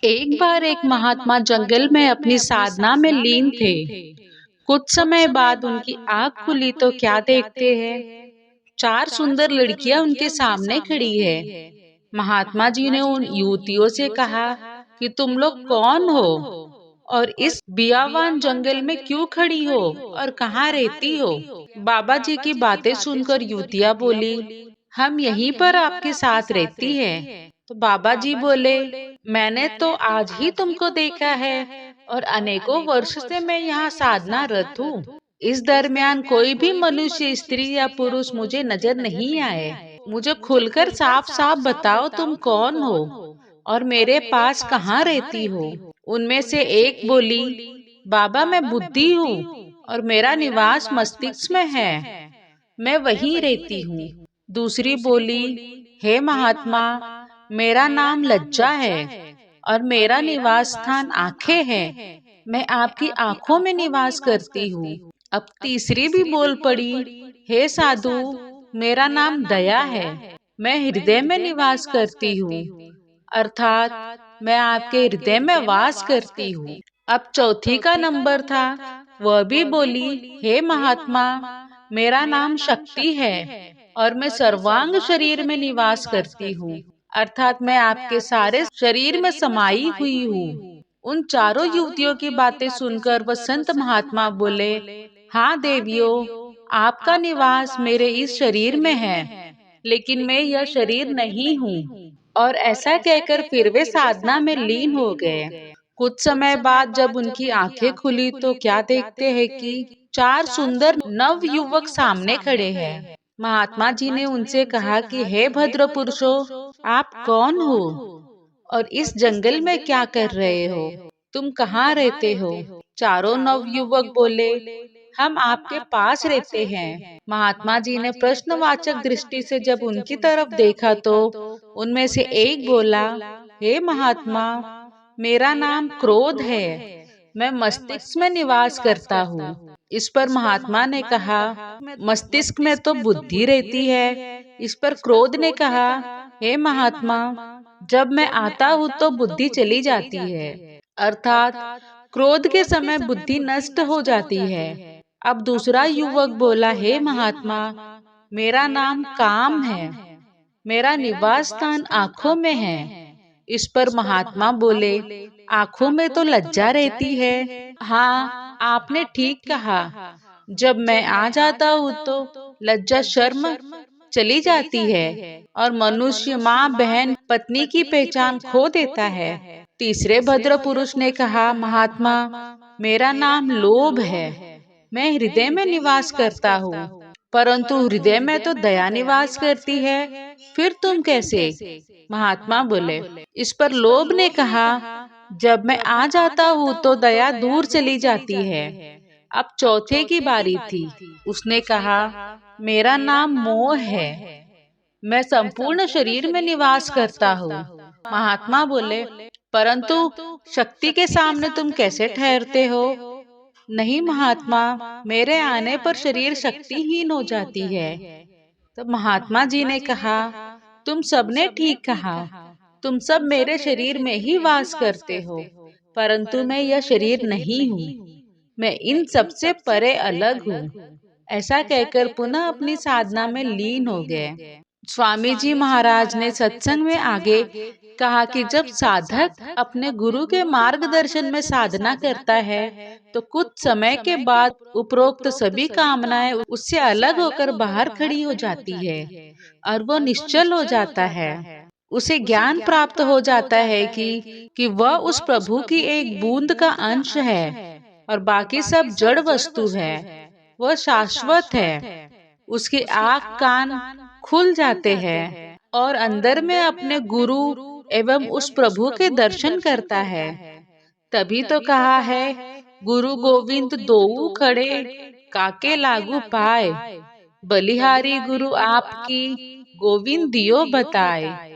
एक बार एक महात्मा जंगल में अपनी साधना में लीन थे। कुछ समय बाद उनकी आंख खुली तो क्या देखते हैं, चार सुंदर लड़कियां उनके सामने खड़ी है। महात्मा जी ने उन युवतियों से कहा कि तुम लोग कौन हो और इस बियावान जंगल में क्यों खड़ी हो और कहाँ रहती हो। बाबा जी की बातें सुनकर युवतियां बोली, हम यहीं पर आपके साथ रहती हैं। तो बाबा जी बोले, मैंने तो आज ही तुमको देखा है और अनेकों वर्ष से मैं यहाँ साधना रत हूँ। इस दरमियान कोई भी मनुष्य, स्त्री या पुरुष मुझे नजर नहीं आए। मुझे खुलकर साफ साफ बताओ तुम कौन हो और मेरे पास कहाँ रहती हो। उनमें से एक बोली, बाबा मैं बुद्धि हूँ और मेरा निवास मस्तिष्क में है, मैं वहीं रहती हूँ। दूसरी बोली, हे महात्मा, मेरा नाम लज्जा है और मेरा निवास स्थान आंखें है, मैं आपकी आंखों में निवास करती हूँ। अब तीसरी भी बोल पड़ी, हे साधु, मेरा नाम दया है, मैं हृदय में निवास करती हूँ, अर्थात मैं आपके हृदय में वास करती हूँ। अब चौथी का नंबर था। वह भी बोली, हे महात्मा, मेरा नाम शक्ति है और मैं सर्वांग शरीर में निवास करती हूँ, अर्थात मैं आपके सारे शरीर में समाई हुई हूँ। उन चारों युवतियों की बातें सुनकर वह संत महात्मा बोले, हाँ देवियों, आपका निवास मेरे इस शरीर में है, लेकिन मैं यह शरीर नहीं हूँ। और ऐसा कहकर फिर वे साधना में लीन हो गए। कुछ समय बाद जब उनकी आंखें खुली तो क्या देखते हैं कि चार सुंदर नव युवक सामने खड़े हैं। महात्मा जी ने उनसे कहा कि हे भद्र पुरुषों, आप कौन हो और इस जंगल में क्या कर रहे हो, तुम कहाँ रहते हो। चारों नव युवक बोले, हम आपके पास रहते हैं। महात्मा जी ने प्रश्नवाचक दृष्टि से जब उनकी तरफ देखा तो उनमें से एक बोला, हे महात्मा, मेरा नाम क्रोध है, मैं मस्तिष्क में निवास करता हूँ। इस पर महात्मा ने कहा, मस्तिष्क में तो बुद्धि रहती है। इस पर क्रोध ने कहा, हे महात्मा, जब मैं आता हूँ तो बुद्धि चली जाती है, अर्थात क्रोध के समय बुद्धि नष्ट हो जाती है। अब दूसरा युवक बोला, हे महात्मा, मेरा नाम काम है, मेरा निवास स्थान आंखों में है। इस पर महात्मा बोले, आंखों में तो लज्जा रहती है। हाँ, आपने ठीक कहा, जब मैं आ जाता हूँ तो लज्जा शर्म चली जाती है और मनुष्य माँ बहन पत्नी की पहचान खो देता है। तीसरे भद्र पुरुष ने कहा, महात्मा, मेरा नाम लोभ है, मैं हृदय में निवास करता हूँ, परंतु हृदय में तो दया निवास करती है, फिर तुम कैसे। महात्मा बोले। इस पर लोभ ने कहा, जब मैं आ जाता हूँ तो दया दूर चली जाती है। अब चौथे की बारी थी। उसने कहा, मेरा नाम मोह है, मैं संपूर्ण शरीर में निवास करता हूँ। महात्मा बोले, परंतु शक्ति के सामने तुम कैसे ठहरते हो। नहीं महात्मा, मेरे आने पर शरीर शक्तिहीन हो जाती है। तब महात्मा जी ने कहा, तुम सबने ठीक कहा, तुम सब मेरे शरीर में ही वास करते हो, परंतु मैं यह शरीर नहीं हूँ, मैं इन सबसे परे अलग हूँ। ऐसा कहकर पुनः अपनी साधना में लीन हो गए। स्वामी जी महाराज ने सत्संग में आगे कहा कि जब साधक अपने गुरु के मार्गदर्शन में साधना करता है तो कुछ समय के बाद उपरोक्त सभी कामनाएं उससे अलग होकर बाहर खड़ी हो जाती है और वो निश्चल हो जाता है। उसे ज्ञान प्राप्त हो जाता है कि वह उस प्रभु की एक बूंद का अंश है और बाकी सब जड़ वस्तु है, वह शाश्वत है। उसकी आँख कान खुल जाते हैं और अंदर में अपने गुरु एवं उस प्रभु के दर्शन करता है। तभी तो कहा है, गुरु गोविंद दोऊ खड़े, काके लागू पाए, बलिहारी गुरु आपकी, गोविंद दियो बताए।